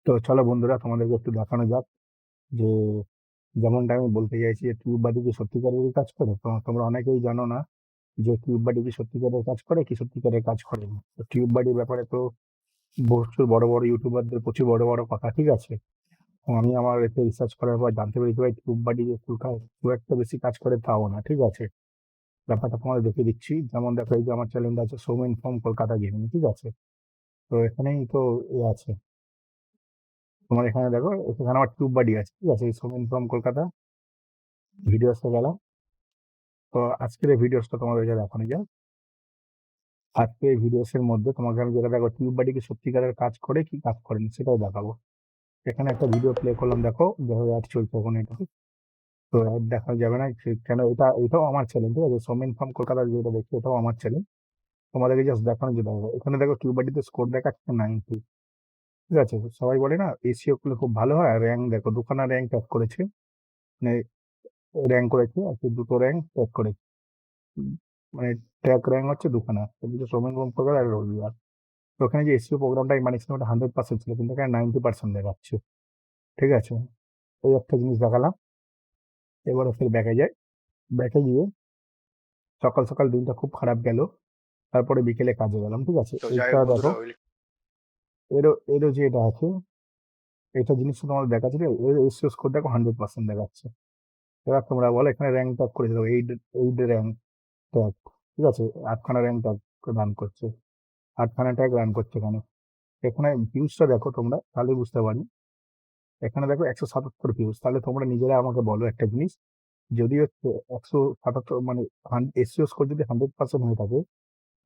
তো চলো বন্ধুরা, তোমাদেরকে একটু দেখানো যাক যে যেমনটা আমি বলতে চাইছি যে টিউববাডি কি সত্যিকারের কাজ করে। তো তোমরা অনেকেই জানো না যে টিউববাডি কি সত্যিকারের কাজ করে কি সত্যিকারের কাজ করে না। তো টিউববাডির ব্যাপারে তো প্রচুর বড় বড় ইউটিউবারদের প্রচুর বড় বড় কথা, ঠিক আছে। তো আমি আমার এতে রিসার্চ করার পর জানতে পেরেছি ভাই টিউববাডি যে খুব একটা বেশি কাজ করে তাও না, ঠিক আছে। ব্যাপারটা তোমাদের দেখে দিচ্ছি। যেমন দেখো, এই যে আমার চ্যানেলটা আছে সৌমেন ফ্রম কলকাতা গেমিং, ঠিক আছে। তো এখানেই তো আছে, তোমার এখানে দেখো, এখানে আমার টিউববাডি আছে, ঠিক আছে। এই সৌমেন ফ্রম কলকাতা ভিডিওসে গেলাম। তো আজকের এই ভিডিওসটা তোমাদেরকে দেখানো যায়। আজকে এই ভিডিওসের মধ্যে তোমাকে আমি যেটা দেখো টিউববাডি কি সত্যিকারের কাজ করে কি কাজ করে না সেটাও দেখাবো। এখানে একটা ভিডিও প্লে করলাম, দেখো যেভাবে অ্যাড চলছে ওখানে এটাতে। তো অ্যাড দেখা যাবে না কেন, এটাও আমার চ্যানেল, ঠিক আছে। সোমেন ফার্ম কলকাতার যেটা দেখছো এটাও আমার চ্যানেল। তোমাদেরকে জাস্ট দেখানো যেটা হবে, এখানে দেখো টিউববাডিতে স্কোর দেখাচ্ছে 90, ঠিক আছে। সবাই বলে না এসিও গুলো খুব ভালো হয়। র্যাঙ্ক দেখো, দুখানা র্যাঙ্ক ট্যাগ করেছে, মানে র্যাঙ্ক করেছে আর কি, দুটো র্যাঙ্ক ট্যাগ করেছে। উম, মানে ট্যাগ র্যাঙ্ক হচ্ছে দুখানা, সোমেন ফার্ম কলকাতা আর রবিবার। তো ওখানে যে এসইও প্রোগ্রামটা আমি বানিয়েছিলাম ওটা 100% ছিল, কিন্তু এখানে 90% দেখাচ্ছে, ঠিক আছে। এই একটা জিনিস দেখালাম। এবারে ফের ব্যাকে যায়। ব্যাকে গিয়ে সকাল সকাল দিনটা খুব খারাপ গেল, তারপরে বিকেলে কাজে গেলাম, ঠিক আছে। তো যাই এইটা হোক দেখো, বন্ধুরা, এরও যে এটা আছে, এটা জিনিসটা তোমাদের দেখাচ্ছে, ঠিক আছে? এর এসইও স্কোর দেখো 100% দেখাচ্ছে। এবার তোমরা বলো এখানে র্যাঙ্ক ট্যাগ করেছিল, এইট এইট র্যাঙ্ক ট্যাগ, ঠিক আছে। 8খানা র্যাঙ্ক ট্যাগ রান করছে, 8খানা ট্যাগ রান করছে এখানে। এখানে ভিউজটা দেখো তোমরা, তাহলে বুঝতে পারি। এখানে দেখো 177 ভিউজ। তাহলে তোমরা নিজেরা আমাকে বলো একটা জিনিস, যদি হচ্ছে 177 মানে এসইও স্কোর যদি 100% হয়ে থাকে,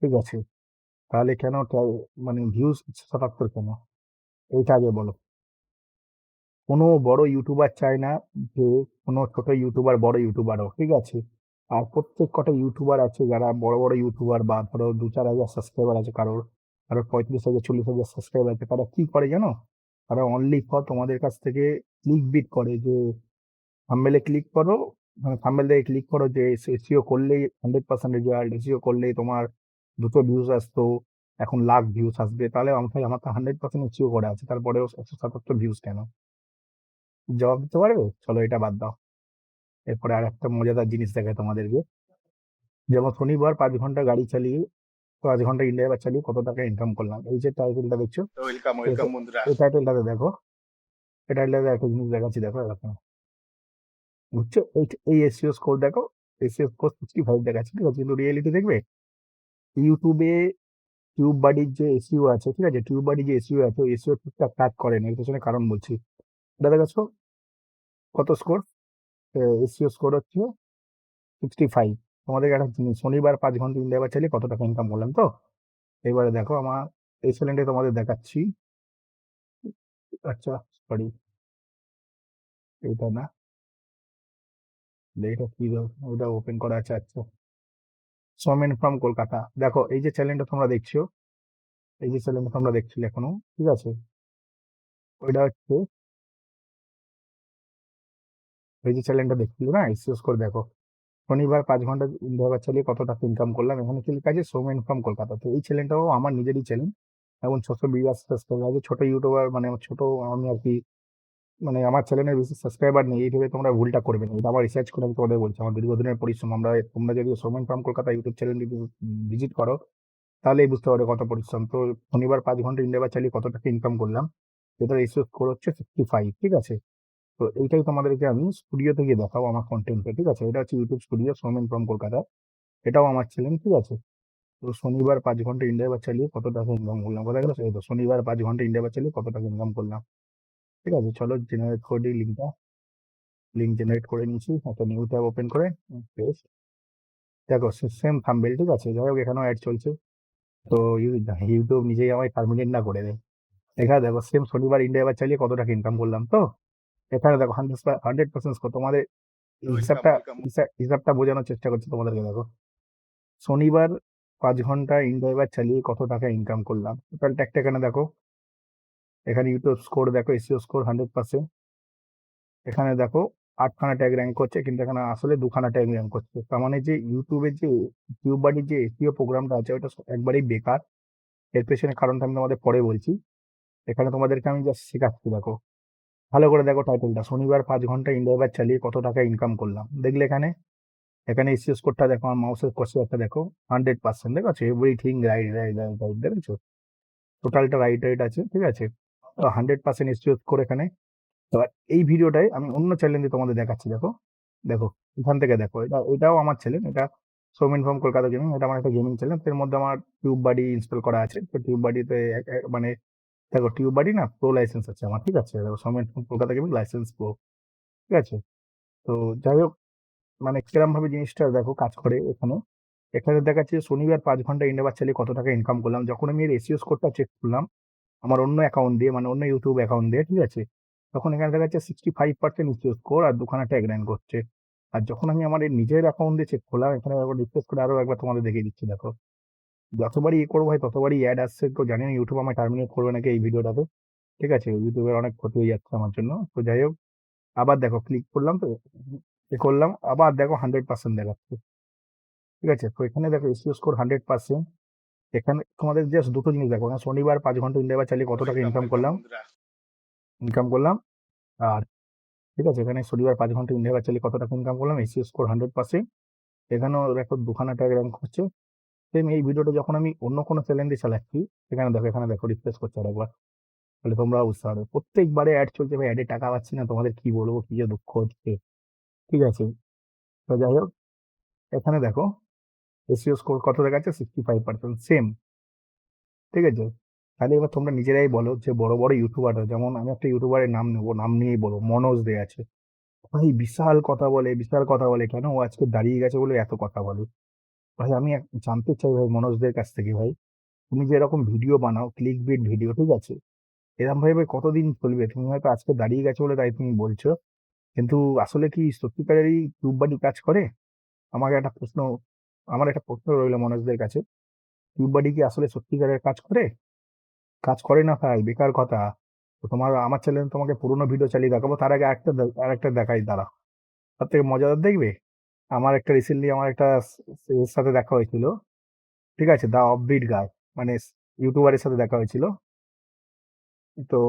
ঠিক আছে, তাহলে কেন মানে ভিউজ 177 কেন, এইটা আগে বলো। কোনো বড় ইউটিউবার চায় না যে কোনো ছোট ইউটিউবার বড় ইউটিউবার হোক, ঠিক আছে। আর প্রত্যেক কটা ইউটিউবার আছে যারা বড় বড় ইউটিউবার, বা ধরো 2-4 হাজার সাবস্ক্রাইবার আছে কারোর, কারোর 35,000 40,000 সাবস্ক্রাইবার আছে, তারা কি করে জানো? তারা অনলি ফর তোমাদের কাছ থেকে ক্লিক বিট করে, যে থাম্বনেলে ক্লিক করো, মানে থাম্বনেল দিয়ে ক্লিক করো যে এসইও করলেই 100% রেজাল্ট, এসইও করলেই তোমার 200 ভিউজ আসতো, এখন লাখ ভিউজ আসবে। তাহলে আমার তো 100% এসইও করে আছে, তারপরেও 177 ভিউজ কেন? জবাব দিতে পারবে? চলো এটা বাদ দাও। এরপরে আর একটা মজাদার জিনিস দেখায় তোমাদেরকে। যেমন শনিবার 5 ঘন্টা গাড়ি চালিয়ে, 5 ঘন্টা ইন্ডিয়া বার চালিয়ে কত টাকা ইনকাম করলাম, এই যে টাইটেলটা দেখছো, ওয়েলকাম ওয়েলকাম বন্ধুরা। এই টাইটেলটাতে দেখো, এই টাইটেলটাতে একটা জিনিস দেখাচ্ছি, দেখো এরকম, বুঝছো? এই এসইও স্কোর দেখো, এসইও স্কোর 65 দেখাচ্ছে, ঠিক আছে। কিন্তু রিয়েলিটি দেখবে ইউটিউবে টিউববাডির যে এসইও আছে, ঠিক আছে, টিউববাডি যে এসইও আছে এসইও ঠিকঠাক কাজ করে না। এর পেছনে কারণ বলছি। দেখা গেছো কত স্কোর, এসইও স্কোর হচ্ছে 65। তোমাদের একটা জিনিস, শনিবার 5 ঘন্টা ইন্ডিয়া বার চালিয়ে কত টাকা ইনকাম করলাম। তো এবারে দেখো আমার এই চ্যানেলটা তোমাদের দেখাচ্ছি। আচ্ছা, সরি, এটা না, এটা কি, ওটা ওপেন করা আছে। আচ্ছা, সোমেন ফ্রম কলকাতা। দেখো এই যে চ্যানেলটা তোমরা দেখছো, এই যে চ্যানেলটা তোমরা দেখছিলে এখনো, ঠিক আছে, ওইটা হচ্ছে, এই যে চ্যানেলটা দেখছিলে না, এসইও স্কোর দেখো, শনিবার 5 ঘন্টা ইন্ডিয়া বার চালিয়ে কত টাকা ইনকাম করলাম। এখানে কি লেখা আছে? সোমেন ফ্রম কলকাতা। তো এই চ্যানেলটাও আমার নিজেরই চ্যানেল, এবং 600 সাবস্ক্রাইবার আছে। ছোট ইউটিউবার, মানে আমার ছোট, আমি আর কি, মানে আমার চ্যানেলের বেশি সাবস্ক্রাইবার নেই। এইভাবে তোমরা ভুলটা করবে না, এটা আমার রিসার্চ করে আমি তোমাদের বলছি, আমার দীর্ঘদিনের পরিশ্রম। তোমরা যদি সোমেন ফ্রম কলকাতা ইউটিউব চ্যানেলটি ভিজিট করো, তাহলেই বুঝতে পারবে কত পরিশ্রম। তো শনিবার 5 ঘন্টা ইন্ডিয়া বার চালিয়ে কত টাকা ইনকাম করলাম, এটার রেশিও স্কোর হচ্ছে 65, ঠিক আছে। তো এইটাই তোমাদেরকে আমি স্টুডিও থেকে দেখাবো আমার কন্টেন্টে, ঠিক আছে। এটা হচ্ছে YouTube studio Somen from Kolkata, এটাও আমার চ্যানেল, ঠিক আছে। তো শনিবার 5 ঘন্টা ইন্ডিয়া বার চালিয়ে কত টাকা ইনকাম করলাম, কথা গেলো। এই তো শনিবার 5 ঘন্টা ইন্ডিয়া বার চালিয়ে কত টাকা ইনকাম করলাম, ঠিক আছে। চলো জেনারেট করে দিই লিঙ্কটা। লিঙ্ক জেনারেট করে নিয়েছি, একটা নিউ ট্যাব ওপেন করে পেস্ট। দেখো সেম থাম্বনেল, ঠিক আছে। যাই হোক এখানেও অ্যাড চলছে। তো ইউটিউব নিজেই আমায় টার্মিনেট না করে দেয়। এখানে দেখো সেম শনিবার ইন্ডিয়া বার চালিয়ে কত টাকা ইনকাম করলাম। তো এখানে দেখো 100% তোমাদের এই ওয়েলকাম হিসাবটা, ওয়েলকাম। হিসাবটা বোঝানোর চেষ্টা করছি তোমাদেরকে। দেখো শনিবার 5 ঘন্টা ইন্ডিয়া বার চালিয়ে কত টাকা ইনকাম করলাম, টোটাল ট্যাগটা এখানে দেখো। এখানে ইউটিউব স্কোর দেখো, এসইও স্কোর 100%। এখানে দেখো 8খানা ট্যাগ র্যাঙ্ক করছে, কিন্তু এখানে আসলে 2খানা ট্যাগ র্যাঙ্ক করছে। তার মানে যে ইউটিউবের যে টিউববাডির যে এসইও প্রোগ্রামটা আছে ওটা একবারেই বেকার। এর পেছনে কারণটা আমি তোমাদের পরে বলছি। এখানে তোমাদেরকে আমি জাস্ট শেখাচ্ছি, দেখো ভালো করে দেখো টাইটেলটা, শনিবার 5 ঘন্টা ইন্ডিয়া চালিয়ে কত টাকা ইনকাম করলাম। দেখলে এখানে, এখানে এসিও স্কোরটা দেখো, আমার মাউসের কর্সরটা দেখো, 100%, দেখো everything right right right right, দেখেছো টোটালটা রাইট রাইট আছে, ঠিক আছে। তো 100% এসিও স্কোর এখানে। এবার এই ভিডিওটাই আমি অন্য চ্যালেঞ্জে তোমাদের দেখাচ্ছি, দেখো দেখো এখান থেকে দেখো, এটাও আমার চ্যালেঞ্জ, এটা সৌমিন ফ্রম কলকাতা গেমিং, এটা আমার একটা গেমিং চ্যালেঞ্জ, এর মধ্যে আমার টিউব বাডি ইনস্টল করা আছে। তো টিউব বাডিতে মানে দেখো টিউব বাডি না প্রো লাইসেন্স আছে আমার, ঠিক আছে, দেখো Soumin from Kolkata gaming licence pro, ঠিক আছে। তো যাই হোক, মানে কিরম ভাবে জিনিসটা দেখো কাজ করে এখানে। এখানে দেখাচ্ছে শনিবার 5 ঘন্টা ইন্ডিয়া চালিয়ে কত টাকা ইনকাম করলাম। যখন আমি এর এসিও স্কোরটা চেক করলাম আমার অন্য অ্যাকাউন্ট দিয়ে, মানে অন্য ইউটিউব অ্যাকাউন্ট দিয়ে, ঠিক আছে, তখন এখানে দেখা যাচ্ছে 65% এসিও স্কোর আর দুখানা ট্যাগ র্যাঙ্ক করছে। আর যখন আমি আমার এই নিজের অ্যাকাউন্ট দিয়ে চেক করলাম, এখানে একবার রিফ্রেশ করে আরো একবার তোমাদের দেখিয়ে দিচ্ছি, দেখো যতবারই করবো ভাই ততবারই অ্যাড আসছে। তো জানি না ইউটিউব আমার টার্মিনেট করবে নাকি এই ভিডিওটাতে, ঠিক আছে, ইউটিউবের অনেক ক্ষতি হয়ে যাচ্ছে আমার জন্য। তো যাই হোক, আবার দেখো ক্লিক করলাম, তো এ করলাম, আবার দেখো 100% দেখাচ্ছে, ঠিক আছে। তো এখানে দেখো এসিও স্কোর 100%। এখানে তোমাদের জাস্ট দুটো জিনিস দেখো, না শনিবার 5 ঘন্টা ইন্ডিয়া চালিয়ে কত টাকা ইনকাম করলাম, ইনকাম করলাম। আর ঠিক আছে, এখানে শনিবার 5 ঘন্টা ইন্ডিয়া চালিয়ে কত টাকা ইনকাম করলাম, এসিও স্কোর 100%। এখানেও দেখো দুখানা ট্যাগ র্যাঙ্ক হচ্ছে। সেম এই ভিডিওটা যখন আমি অন্য কোনো চ্যালেঞ্জে চালাচ্ছি, এখানে দেখো, এখানে দেখো রিফ্রেশ করছে আরেকবার, তাহলে তোমরা বুঝতে পারবে। প্রত্যেকবারে অ্যাড চলছে ভাই, অ্যাডে টাকা পাচ্ছি না, তোমাদের কি বলবো, কি যে দুঃখ হচ্ছে, ঠিক আছে। তো যাই হোক, এখানে দেখো এসিও স্কোর কত দেখাচ্ছে, 65%, সেম, ঠিক আছে। তাহলে এবার তোমরা নিজেরাই বলো যে বড় বড় ইউটিউবাররা, যেমন আমি একটা ইউটিউবারের নাম নেবো, নাম নিয়েই বলো, মনোজ দে আছে ভাই, বিশাল কথা বলে, বিশাল কথা বলে, কেন ও আজকে দাঁড়িয়ে গেছে বলে এত কথা বলে ভাই। আমি জানতে চাই ভাই মনোজদের কাছ থেকে, ভাই তুমি যে এরকম ভিডিও বানাও, ক্লিক বিট ভিডিও, ঠিক আছে, এরকম ভাই ভাই কতদিন চলবে? তুমি হয়তো আজকে দাঁড়িয়ে গেছো বলে তাই তুমি বলছো, কিন্তু আসলে কি সত্যিকারেরই টিউববাডি কাজ করে? আমাকে একটা প্রশ্ন, আমার একটা প্রশ্ন রইলো মনোজদের কাছে, টিউববাডি কি আসলে সত্যিকারের কাজ করে? কাজ করে না ভাই, বেকার কথা। তো তোমার আমার চ্যানেল তোমাকে পুরোনো ভিডিও চালিয়ে দেখাবো, তার আগে আরেকটা দেখাই, দাঁড়া, তার থেকে মজাদার দেখবে। আমার একটা রিসেন্টলি আমার একটা এর সাথে দেখা হয়েছিল, ঠিক আছে, দা অফবিট গায়, মানে ইউটিউবারের সাথে দেখা হয়েছিল। তো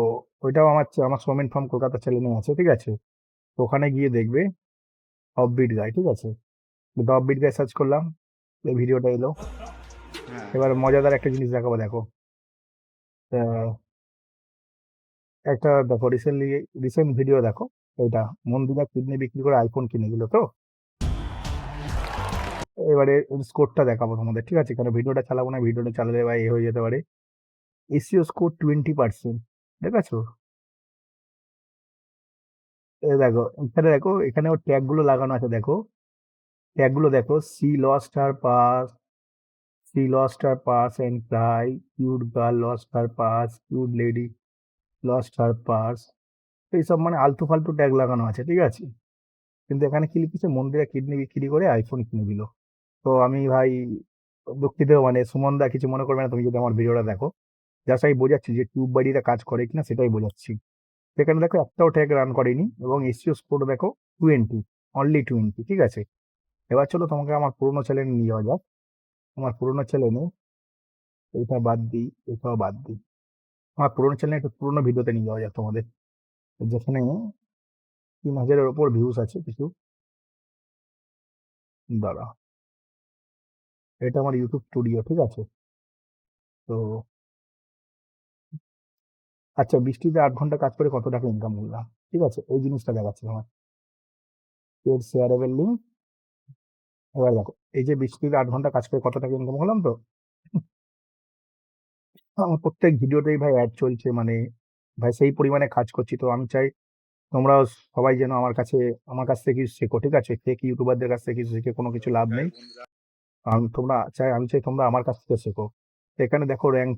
ওইটাও আমার সোমেন ফ্রম কলকাতা চ্যানেলে আছে, ঠিক আছে। তো ওখানে গিয়ে দেখবে অফবিট গায়, ঠিক আছে। দা অফবিট গায় সার্চ করলাম, এই ভিডিওটা এলো। এবার মজাদার একটা জিনিস দেখাবো, দেখো একটা দেখো রিসেন্ট ভিডিও দেখো, এটা মন্দিরা কিডনি বিক্রি করে আইফোন কিনে দিল। তো এবারে স্কোরটা দেখাবো তোমাদের, ঠিক আছে, কারণ ভিডিওটা চালাবো না, ভিডিওটা চালালে ভাই এ হয়ে যেতে পারে। SEO score 20%, দেখাছো? এ দেখো এখানে, দেখো এখানে ওর ট্যাগ গুলো লাগানো আছে, দেখো ট্যাগ গুলো দেখো, she lost her purse and cry, cute girl lost her purse, cute lady lost her purse, এইসব মানে আলতু ফালতু ট্যাগ লাগানো আছে, ঠিক আছে। কিন্তু এখানে কি লিখেছে, মন্দিরা কিডনি বিক্রি করে আইফোন কিনে দিল। তো আমি ভাই দুঃখিত, মানে সুমন দা কিছু মনে করবে না তুমি যদি আমার ভিডিওটা দেখো, জাস্ট আমি বোঝাচ্ছি যে টিউব বাড়িটা কাজ করে কিনা সেটাই বোঝাচ্ছি। সেখানে দেখো একটাও ট্যাগ রান করেনি, এবং এসিও স্কোর দেখো 20, অনলি 20, ঠিক আছে। এবার চলো তোমাকে আমার পুরোনো চ্যানেলে নিয়ে যাওয়া যাক। আমার পুরোনো চ্যানেলে, এটা বাদ দিই, এটাও বাদ দিই, আমার পুরোনো চ্যানেলে একটু পুরোনো ভিডিওতে নিয়ে যাওয়া যাক তোমাদের, যেখানে 3,000-এর ওপর ভিউজ আছে কিছু। দাঁড়া, এটা আমার ইউটিউব স্টুডিও, ঠিক আছে। তো আচ্ছা, বৃষ্টিতে 8 ঘন্টা কাজ করে কত টাকা ইনকাম করলাম, ঠিক আছে, এই জিনিসটা দেখাচ্ছি আমার, এর শেয়ারেবল লিঙ্ক। এবার দেখো, এই যে বৃষ্টিতে 8 ঘন্টা কাজ করে কত টাকা ইনকাম করলাম, তো আমার প্রত্যেক ভিডিওতেই ভাই অ্যাড চলছে, মানে ভাই সেই পরিমাণে কাজ করছি। তো আমি চাই তোমরাও সবাই যেন আমার কাছ থেকে কিছু শেখো, ঠিক আছে, ফেক ইউটিউবারদের কাছ থেকে কিছু শিখে কোনো কিছু লাভ নেই। আমি চাই তোমরা আমার কাছ থেকে শেখো। তো এখানে দেখো র্যাঙ্ক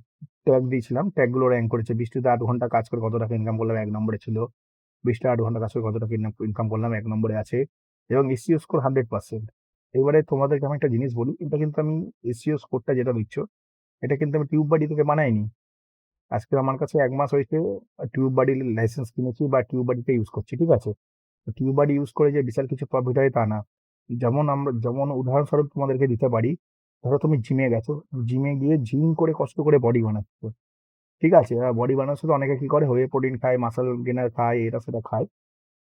ট্যাগ দিয়েছিলাম, ট্যাগ গুলো র্যাঙ্ক করেছে। বৃষ্টিতে 8 ঘন্টা কাজ করে কত টাকা ইনকাম করলাম, 1 নম্বরে ছিল। বৃষ্টিতে 8 ঘন্টা কাজ করে কত টাকা ইনকাম করলাম, 1 নম্বরে আছে। এবং এসিও স্কোর 100%। এবারে তোমাদেরকে আমি একটা জিনিস বলি, এটা কিন্তু আমি এসিও স্কোরটা যেটা দিচ্ছ, এটা কিন্তু আমি টিউব বাড়ি থেকে বানাইনি। আজকে আমার কাছে 1 মাস হয়েছে টিউব বাড়ির লাইসেন্স কিনেছি বা টিউব বাড়িতে ইউজ করছি, ঠিক আছে। টিউব বাডি ইউজ করে যে বিশাল কিছু প্রফিট হয় তা না। যেমন উদাহরণস্বরূপ তোমাদেরকে দিতে পারি, ধরো তুমি জিমে গেছো, জিমে গিয়ে জিম করে কষ্ট করে বডি বানাচ্ছো, ঠিক আছে? এবার বডি বানানোর সাথে অনেকে কি করে হোয়ে প্রোটিন খায়, মাসল গেইনার খায়, এটা সেটা খায়।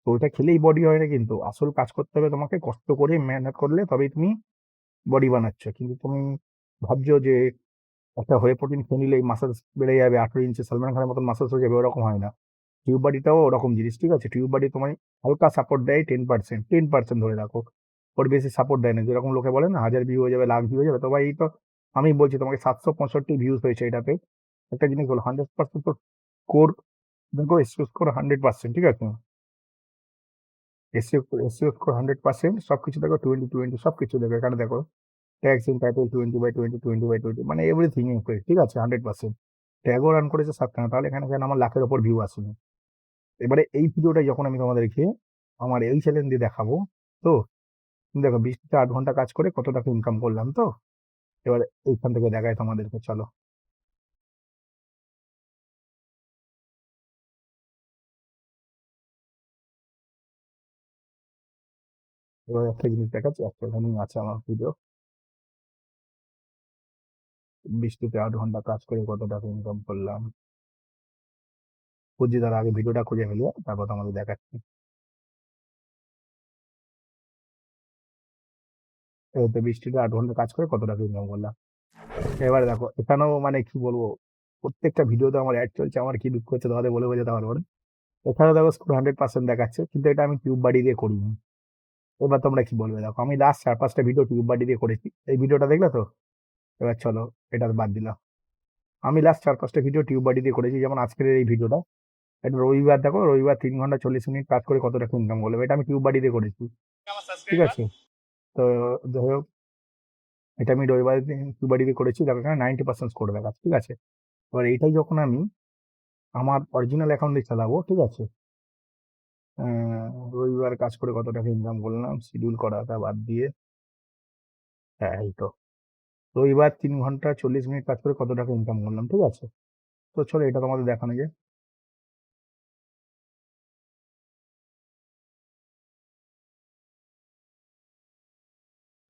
তো ওইটা খেলেই বডি হয় না কিন্তু। আসল কাজ করতে হবে তোমাকে, কষ্ট করে মেহনত করলে তবেই তুমি বডি বানাচ্ছ। কিন্তু তুমি ভাবছো যে একটা হোয়ে প্রোটিন খেয়ে নিলেই মাসলস বেড়ে যাবে, 18 ইঞ্চি সালমান খানের মতন মাসলস হয়ে যাবে, ওরকম হয় না। টিউব বডিটাও ওরকম জিনিস, ঠিক আছে? টিউব বডি তোমায় হালকা সাপোর্ট দেয় 10%, 10% ধরে রাখো। ওর বেশি সাপোর্ট দেয় না। যেরকম লোকে বলে না 1000 ভিউ হয়ে যাবে, লাখ ভিউ হয়ে যাবে, তো ভাই এই তো আমি বলছি তোমাকে 765 ভিউজ হয়েছে এটাতে। একটা জিনিস বলো, 100% তো স্কোর দেখো, এসিও স্কোর 100%, ঠিক আছে? এসিও এসিও স্কোর 100%, সবকিছু দেখো 20/20, সবকিছু দেখো এখানে দেখো। ট্যাগস ইন টাইটেল 20/20, 20/20, মানে এভরিথিং ইনক্লুড, ঠিক আছে? 100%। ট্যাগও রান করেছে 7খানা, তাহলে এখানে কেন আমার লাখের ওপর ভিউ আসেনি? এবারে এই ভিডিওটা যখন আমি তোমাদেরকে আমার এই চ্যালেঞ্জ দিয়ে দেখাবো, তো তুমি দেখো 20 থেকে 8 ঘন্টা কাজ করে কত টাকা ইনকাম করলাম। তো এবারে এইখান থেকে দেখায় তোমাদেরকে, চলো। এবার একটা জিনিস দেখাচ্ছি, একটা এখানেই আছে আমার ভিডিও। 20 থেকে 8 ঘন্টা কাজ করে কত টাকা ইনকাম করলাম। খুঁজি, তার আগে ভিডিওটা খুঁজে ফেলি, তারপর তোমাদের দেখাচ্ছি। এই তো 20 থেকে 8 ঘন্টা কাজ করে কত টাকা ইনকাম করলাম। এবারে দেখো এখানেও মানে কি বলবো, প্রত্যেকটা ভিডিওতে আমার অ্যাড চলছে, আমার কি দুঃখ হচ্ছে তোমাদের বলে বোঝাতে পারবো না। এখানে দেখো স্কোর 100% দেখাচ্ছে, কিন্তু এটা আমি টিউব বাড়ি দিয়ে করিনি। এবার তোমরা কি বলবে? দেখো আমি লাস্ট 4-5টা ভিডিও টিউব বাড়ি দিয়ে করেছি, এই ভিডিওটা দেখলে তো? এবার চলো, এটা বাদ দিলাম। আমি লাস্ট 4-5টা ভিডিও টিউব বাড়ি দিয়ে করেছি, যেমন আজকের এই ভিডিওটা। এটা রবিবার, দেখো রবিবার 3 ঘন্টা 40 মিনিট কাজ করে কত টাকা ইনকাম করলো, এটা আমি টিউব বাড়ি দিয়ে করেছি, ঠিক আছে? তো যাই হোক, এটা আমি রবিবার দিন টিউব বাড়ি দিয়ে করেছি, দেখো এখানে 90% স্কোর দেখাচ্ছে, ঠিক আছে? এবার এইটাই যখন আমি আমার অরিজিনাল অ্যাকাউন্ট দিয়ে চালাবো, ঠিক আছে? রবিবার কাজ করে কত টাকা ইনকাম করলাম, শিডিউল করাটা বাদ দিয়ে। হ্যাঁ, এই তো রবিবার 3 ঘন্টা 40 মিনিট কাজ করে কত টাকা ইনকাম করলাম, ঠিক আছে? তো চলো এটা তোমাদের দেখানো যায়।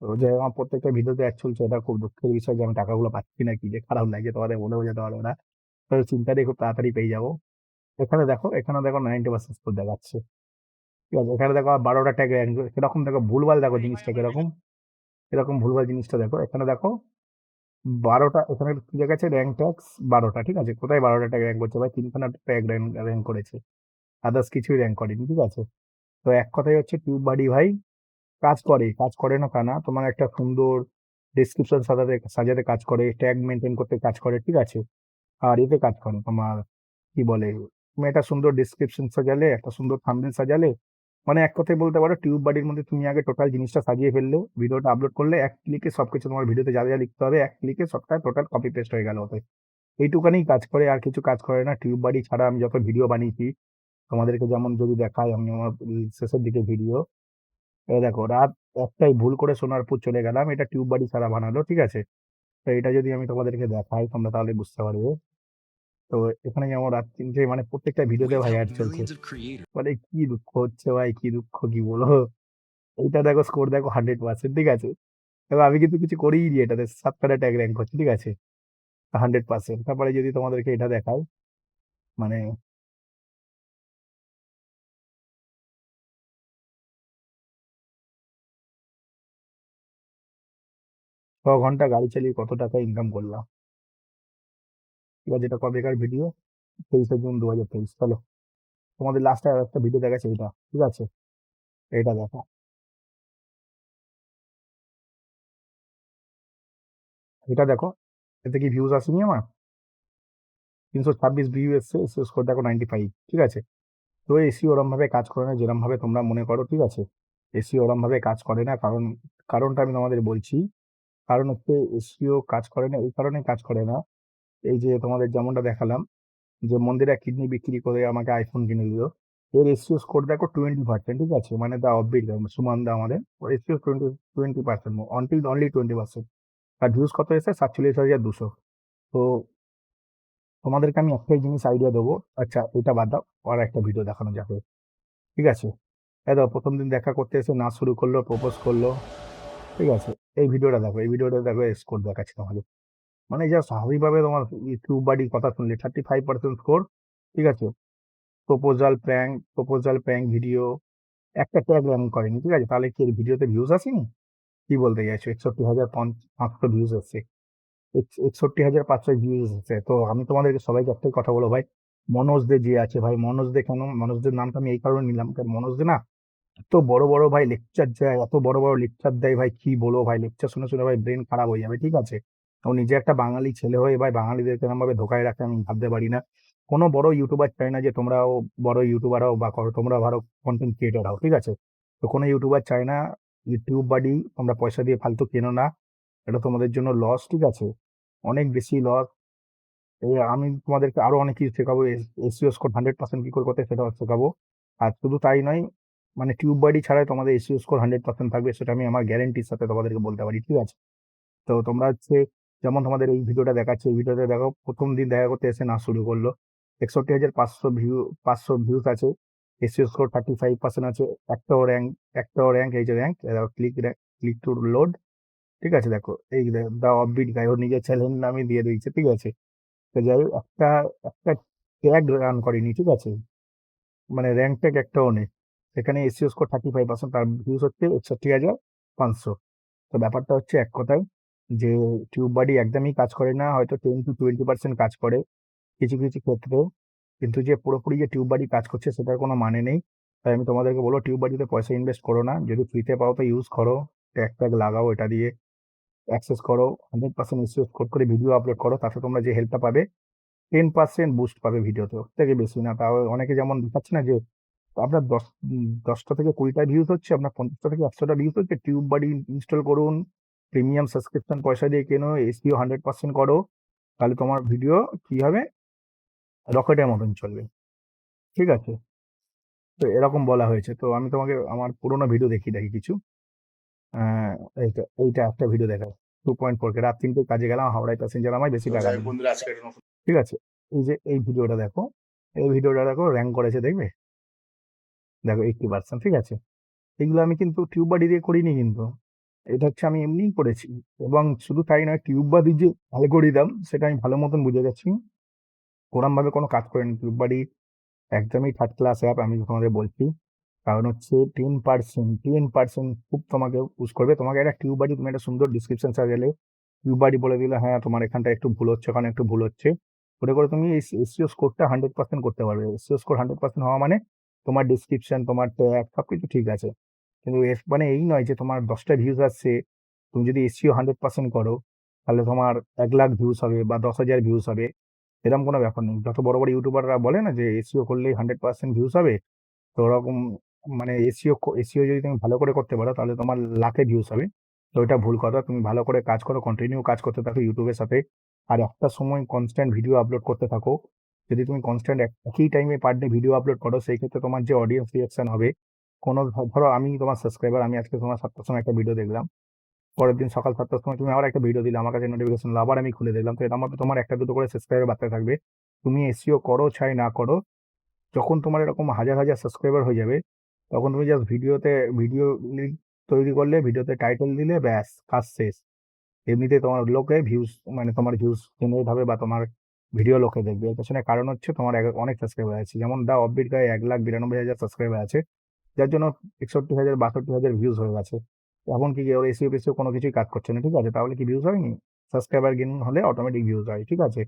তো যে আমার প্রত্যেকটা ভিডিওতে অ্যাড চলছে, এটা খুব দুঃখের বিষয় যে আমি টাকাগুলো পাচ্ছি না, কি যে খারাপ লাগে তোমাদের বলে বোঝাতে পারবো না। তো চিন্তাটাই খুব তাড়াতাড়ি পেয়ে যাবো। এখানে দেখো, এখানে দেখো 90% স্কোর দেখাচ্ছে, ঠিক আছে? এখানে দেখো 12টা ট্যাগ র্যাঙ্ক, কিরকম দেখো ভুলভাল, দেখো জিনিসটা কিরকম, এরকম ভুলভাল জিনিসটা দেখো। এখানে দেখো 12টা, এখানে কি দেখাচ্ছে র্যাঙ্ক ট্যাক্স 12টা, ঠিক আছে? কোথায় 12টা ট্যাগ র্যাঙ্ক করছে ভাই? 3খানা ট্যাগ র্যাঙ্ক করেছে, আদার্স কিছুই র্যাঙ্ক করেনি, ঠিক আছে? তো এক কথাই হচ্ছে টিউব বাড়ি ভাই কাজ করে, কাজ করে না তা না, তোমার একটা সুন্দর ডেসক্রিপশন সাজাতে সাজাতে কাজ করে, ট্যাগ মেনটেন করতে কাজ করে, ঠিক আছে? আর এতে কাজ করে তোমার কি বলে, তুমি একটা সুন্দর ডেসক্রিপশন সাজালে, একটা সুন্দর থাম্বনেল সাজালে, মানে এক কথায় বলতে পারো টিউব বাড়ির মধ্যে তুমি আগে টোটাল জিনিসটা সাজিয়ে ফেললে, ভিডিওটা আপলোড করলে, এক ক্লিকে সবকিছু, তোমার ভিডিওতে যা যা লিখতে হবে এক ক্লিকে সবটা টোটাল কপি পেস্ট হয়ে গেল ওতে। এইটুকানি কাজ করে, আর কিছু কাজ করে না। টিউব বাড়ি ছাড়া আমি যত ভিডিও বানিয়েছি তোমাদেরকে, যেমন যদি দেখাই আমি আমার শেষের দিকে ভিডিও, এই দেখো রাত একটাই ভুল করে সোনারপুর চলে গেলাম, এটা টিউব বাড়ি ছাড়া বানালো, ঠিক আছে? তো এটা যদি আমি তোমাদেরকে দেখাই তোমরা তাহলে বুঝতে পারবে। তো এখানে যেমন রাত 3টে, মানে প্রত্যেকটা ভিডিওতে ভাই অ্যাড চলছে, মানে কি দুঃখ হচ্ছে ভাই, কি দুঃখ কি বলবো। এইটা দেখো স্কোর দেখো 100%, ঠিক আছে? দেখো আমি কিন্তু কিছু করিই নি এটাতে, 7খানা ট্যাগ র্যাঙ্ক হচ্ছে, ঠিক আছে? 100%। তারপরে যদি তোমাদেরকে এটা দেখাই, মানে 6 ঘন্টা গাড়ি চালিয়ে কত টাকা ইনকাম করলাম। এবার যেটা কবেকার ভিডিও, 23শে জুন 2023, চলো তোমাদের লাস্টে আর একটা ভিডিও দেখাচ্ছে এটা, ঠিক আছে? এটা দেখো, এটা দেখো, এতে কি ভিউজ আসেনি আমার? 326 ভিউ এসছে, এসিও স্কোর দেখো 95, ঠিক আছে? তো এসিও ওরম ভাবে কাজ করে না যেরম ভাবে তোমরা মনে করো, ঠিক আছে? এসিও ওরম ভাবে কাজ করে না, কারণ কারণটা আমি তোমাদের বলছি। কারণ হচ্ছে এসিও কাজ করে না, এই কারণে কাজ করে না। এই যে তোমাদের যেমনটা দেখালাম, যে মন্দিরা কিডনি বিক্রি করে আমাকে আইফোন কিনে দিল, এর এসিও স্কোর দেখো 20%, ঠিক আছে? মানে দা অফবিট সুমান দা আমাদের, এসিও 20% অনলি 20%। আর ভিউজ কত এসেছে? 47,200। তো তোমাদেরকে আমি একটাই জিনিস আইডিয়া দেবো, আচ্ছা এটা বাদ দাও, আর একটা ভিডিও দেখানো যাবে, ঠিক আছে? এই দেখো প্রথম দিন দেখা করতে এসে নাচ শুরু করলো, প্রপোজ করলো, ঠিক আছে? এই ভিডিওটা দেখো, এই ভিডিওটা দেখো, স্কোর দেখাচ্ছি তোমাকে। মানে যা স্বাভাবিকভাবে তোমার টিউব বাড়ির কথা শুনলে 35% স্কোর, ঠিক আছে। প্রপোজাল প্র্যাঙ্ক ভিডিও, একটা ট্যাগ র্যাঙ্ক করেনি, ঠিক আছে। তাহলে কি এর ভিডিওতে ভিউজ আসেনি? কি বলতে চাইছো? 61,500 ভিউজ এসছে, 61,500 ভিউজ এসেছে। তো আমি তোমাদেরকে সবাইকে একটাই কথা বলো ভাই, মনোজ দে যে আছে ভাই, মনোজ দে কেন, মনোজদের নামটা আমি এই কারণে নিলাম, কারণ মনোজ দে না এত বড় বড় ভাই লেকচার দেয়, এত বড় বড় লেকচার দেয় ভাই, কি বলবো ভাই, লেকচার শুনে শুনে ভাই ব্রেন খারাপ হয়ে যাবে, ঠিক আছে। ও নিজে একটা বাঙালি ছেলে হয়ে ভাই বাঙালিদেরকে এরকম ভাবে ধোকায় রাখে, আমি ভাবতে পারি না। কোনো বড় ইউটিউবার চায় না যে তোমরাও বড় ইউটিউবার হও বা তোমরা ভালো কন্টেন্ট ক্রিয়েটর হও, ঠিক আছে। তো কোনো ইউটিউবার চায় না ইউটিউব বাডি তোমরা পয়সা দিয়ে ফালতু কেনো না, এটা তোমাদের জন্য লস, ঠিক আছে, অনেক বেশি লস। আমি তোমাদেরকে আরো অনেক কিছু শেখাবো, এসইও স্কোর 100% কি করে করতে হয় সেটাও শেখাবো। আর শুধু তাই নয়, মানে টিউব বাড়ি ছাড়াই তোমাদের এসইও স্কোর 100% থাকবে, সেটা আমি আমার গ্যারেন্টির সাথে তোমাদেরকে বলতে পারি, ঠিক আছে। তো তোমরা হচ্ছে, যেমন তোমাদের এই ভিডিওটা দেখাচ্ছে, এই ভিডিওটা দেখো, প্রথম দিন দেখা করতে এসে না শুরু করলো, 61,500 ভিউজ আছে, এসইও স্কোর 35% আছে, একটাও র্যাঙ্ক এই যে র্যাঙ্ক, ক্লিক টু লোড, ঠিক আছে। দেখো এই দা অফবিট গাই ওর নিজের চ্যানেল নামে দিয়ে দিয়েছে, ঠিক আছে। তো যাই হোক, একটা একটা ট্যাগ রান করেনি, ঠিক আছে, মানে র্যাঙ্ক ট্যাগ একটাও নেই। সেখানে এসইও স্কোর 35%, তার ভিউজ হচ্ছে 61,500। তো ব্যাপারটা হচ্ছে এক কথায় যে টিউব বাডি একদমই কাজ করে না, হয়তো 10 to 20% কাজ করে কিছু কিছু ক্ষেত্রে, কিন্তু যে পুরোপুরি যে টিউব বাডি কাজ করছে সেটার কোনো মানে নেই। তাই আমি তোমাদেরকে বলবো টিউব বাডিতে পয়সা ইনভেস্ট করো না, যদি ফ্রিতে পাও তো ইউজ করো, ট্যাগ ট্যাগ লাগাও, এটা দিয়ে অ্যাক্সেস করো, 100% এসইও স্কোর করে ভিডিও আপলোড করো, তাতে তোমরা যে হেল্পটা পাবে 10% বুস্ট পাবে ভিডিওতে, ওর থেকে বেশি না। তাও অনেকে যেমন দেখাচ্ছে না যে আপনার 10টা থেকে 20টা ভিউজ হচ্ছে, আপনার 50টা থেকে 100টা ভিউজ হচ্ছে, টিউব বাডি ইনস্টল করুন, প্রিমিয়াম সাবস্ক্রিপশন পয়সা দিয়ে কেনো, এসইও 100% করো, তাহলে তোমার ভিডিও কি হবে, রকেটের মতন চলবে, ঠিক আছে। তো এরকম বলা হয়েছে। তো আমি তোমাকে আমার পুরোনো ভিডিও দেখিয়ে দেখি কিছু। এইটা এইটা একটা ভিডিও দেখা, 2.4K, রাত 3টে কাজে গেলাম, হাওড়ায় প্যাসেঞ্জার আমায় বেশি তো টাকা যাই হোক দিল, বন্ধুরা, আজকে একটা নতুন ঠিক আছে। এই যে এই ভিডিওটা দেখো, এই ভিডিওটা দেখো, র্যাঙ্ক করেছে দেখবে, দেখো 80%, ঠিক আছে। এগুলো আমি কিন্তু টিউব বাডি দিয়ে করিনি, কিন্তু এটা হচ্ছে আমি এমনিই করেছি। এবং শুধু তাই নয়, টিউব বাডি যে অ্যালগোরিদম সেটা আমি ভালো মতন বুঝে গেছি, ওরম ভাবে কোনো কাজ করেনি টিউব বাডি, একদমই থার্ড ক্লাস অ্যাপ, আমি তোমাদের বলছি। কারণ হচ্ছে 10% খুব তোমাকে পুশ করবে, তোমাকে একটা টিউব বাডি, তুমি একটা সুন্দর ডিসক্রিপশন সাজালে, টিউব বাডি বলে দিলে হ্যাঁ তোমার এখানটা একটু ভুল হচ্ছে, ওখানে একটু ভুল হচ্ছে, করে করে তুমি এই এসইও স্কোরটা 100% করতে পারবে। এসইও স্কোর 100% হওয়া মানে তোমার ডিসক্রিপশন, তোমার ট্যাগ সবকিছু ঠিক আছে। কিন্তু এর মানে এই নয় যে তোমার 10টা ভিউজ আসছে, তুমি যদি এসইও 100% করো তাহলে তোমার 1 লাখ ভিউজ হবে বা 10,000 ভিউজ হবে, এরকম কোনো ব্যাপার নেই। যত বড় বড় ইউটিউবাররা বলে না যে এসইও করলেই 100% ভিউজ হবে, তো ওরকম মানে এসইও যদি তুমি ভালো করে করতে পারো তাহলে তোমার লাখে ভিউজ হবে। তো এটা ভুল কথা, তুমি ভালো করে কাজ করো, কন্টিনিউ কাজ করতে থাকো ইউটিউবের সাথে, আর একটা সময় কনস্ট্যান্ট ভিডিও আপলোড করতে থাকো। যদি তুমি কনস্ট্যান্ট একই টাইমে পার ডে ভিডিও আপলোড করো, সেই ক্ষেত্রে তোমার যে অডিয়েন্স রিয়াকশন হবে, কোনো ধরো আমি তোমার সাবস্ক্রাইবার, আমি আজকে তোমার 7টার সময় একটা ভিডিও দেখলাম, পরের দিন সকাল 7টার সময় তুমি আবার একটা ভিডিও দিলে, আমার কাছে নোটিফিকেশন আবার আমি খুলে দেখলাম, তো এরকম ভাবে তোমার একটা দুটো করে সাবস্ক্রাইবার বাড়তে থাকবে। তুমি এসইও করো চাই না করো, যখন তোমার এরকম হাজার হাজার সাবস্ক্রাইবার হয়ে যাবে, তখন তুমি জাস্ট ভিডিও তৈরি করলে, ভিডিওতে টাইটেল দিলে, ব্যাস কাজ শেষ। এমনিতে তোমার লোকে ভিউজ, মানে তোমার ভিউজ জেনারেট হবে বা তোমার ভিডিও লোকে দেখবে। এর পেছনে কারণ হচ্ছে তোমার অনেক সাবস্ক্রাইবার আছে, যেমন দা অফবিট গায়ে 1,92,000 সাবস্ক্রাইবার আছে, যার জন্য 61,000 62,000 ভিউজ হয়ে গেছে। এখন কি ওর এসিও পেসিও কোনো কিছুই কাজ করছে না, ঠিক আছে, তাহলে কি ভিউজ হয়নি? সাবস্ক্রাইবার গেইন হলে অটোমেটিক ভিউজ হয়, ঠিক আছে।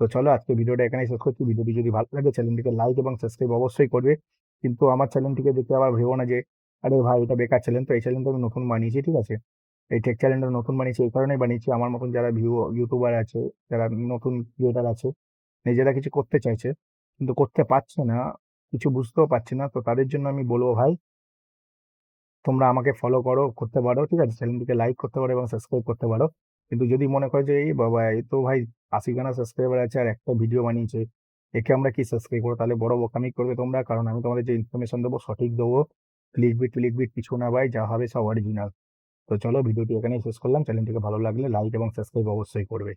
তো চলো আজকে ভিডিওটা এখানেই শেষ করছি। ভিডিওটি যদি ভালো লাগে চ্যানেলটিকে লাইক এবং সাবস্ক্রাইব অবশ্যই করবে, কিন্তু আমার চ্যানেলটিকে দেখে আবার ভেবো না যে আরে ভাই এটা বেকার চ্যানেল। তো এই চ্যানেলটা আমি নতুন বানিয়েছি, ঠিক আছে, এই টেক চ্যানেলটা নতুন বানিয়েছি, এই কারণেই বানিয়েছি, আমার মতন যারা ইউটিউবার আছে, যারা নতুন ক্রিয়েটার আছে, নিজেরা কিছু করতে চাইছে কিন্তু করতে পারছে না, কিছু বুঝতেও পারছে না, তো তাদের জন্য আমি বলবো ভাই তোমরা আমাকে ফলো করো, করতে পারো, ঠিক আছে, চ্যানেলটিকে লাইক করতে পারো এবং সাবস্ক্রাইব করতে পারো। কিন্তু যদি মনে করো যে এই বাবা এই তো ভাই 80 খানা সাবস্ক্রাইবার আছে আর একটা ভিডিও বানিয়েছে, একে আমরা কি সাবস্ক্রাইব করবো, তাহলে বড় বোকামি করবে তোমরা, কারণ আমি তোমাদের যে ইনফরমেশন দেবো সঠিক দেবো, ক্লিক বিট কিছু না ভাই, যা হবে সব অরিজিনাল। তো চলো ভিডিওটি এখানেই শেষ করলাম, চ্যানেলটিকে ভালো লাগলে লাইক এবং সাবস্ক্রাইব অবশ্যই করবে।